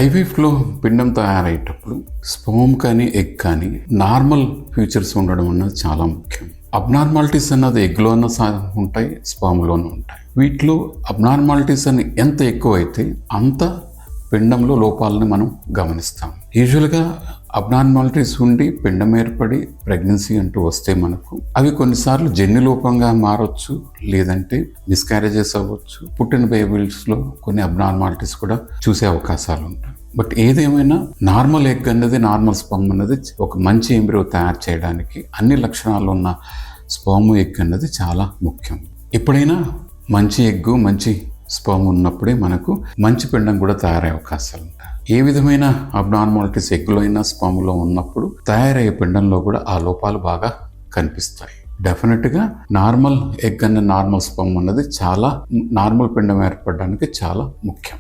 ఐవీఎఫ్లో పిండం తయారయ్యేటప్పుడు స్పర్మ్ కానీ ఎగ్ కానీ నార్మల్ ఫీచర్స్ ఉండడం అన్నది చాలా ముఖ్యం. అబ్నార్మాలిటీస్ అన్నది ఎగ్లోనూ ఉంటాయి, స్పర్మ్లోనూ ఉంటాయి. వీటిలో అబ్నార్మాలిటీస్ అని ఎంత ఎక్కువ అయితే అంత పిండంలో లోపాలని మనం గమనిస్తాం. యూజువల్గా అబ్నార్మాలిటీస్ ఉండి పిండం ఏర్పడి ప్రెగ్నెన్సీ అంటూ వస్తే మనకు అవి కొన్నిసార్లు జన్యులోపంగా మారచ్చు, లేదంటే మిస్క్యారేజెస్ అవ్వచ్చు. పుట్టిన బేబీస్లో కొన్ని అబ్నార్మాలిటీస్ కూడా చూసే అవకాశాలు ఉంటాయి. బట్ ఏదేమైనా నార్మల్ ఎగ్ అన్నది, నార్మల్ స్పర్మ్ అన్నది ఒక మంచి ఎంబ్రియో తయారు చేయడానికి అన్ని లక్షణాలు ఉన్న స్పర్మ్ ఎగ్ అన్నది చాలా ముఖ్యం. ఎప్పుడైనా మంచి ఎగ్గు, మంచి స్పర్మ్ ఉన్నప్పుడే మనకు మంచి పిండం కూడా తయారయ్యే అవకాశాలు ఉంటాయి. ఏ విధమైన అబ్నార్మాలిటీస్ ఎగ్లో అయినా స్పర్మ్లో ఉన్నప్పుడు తయారయ్యే పిండంలో కూడా ఆ లోపాలు బాగా కనిపిస్తాయి. డెఫినెట్గా నార్మల్ ఎగ్ అన్న నార్మల్ స్పర్మ్ అన్నది చాలా నార్మల్ పిండం ఏర్పడడానికి చాలా ముఖ్యం.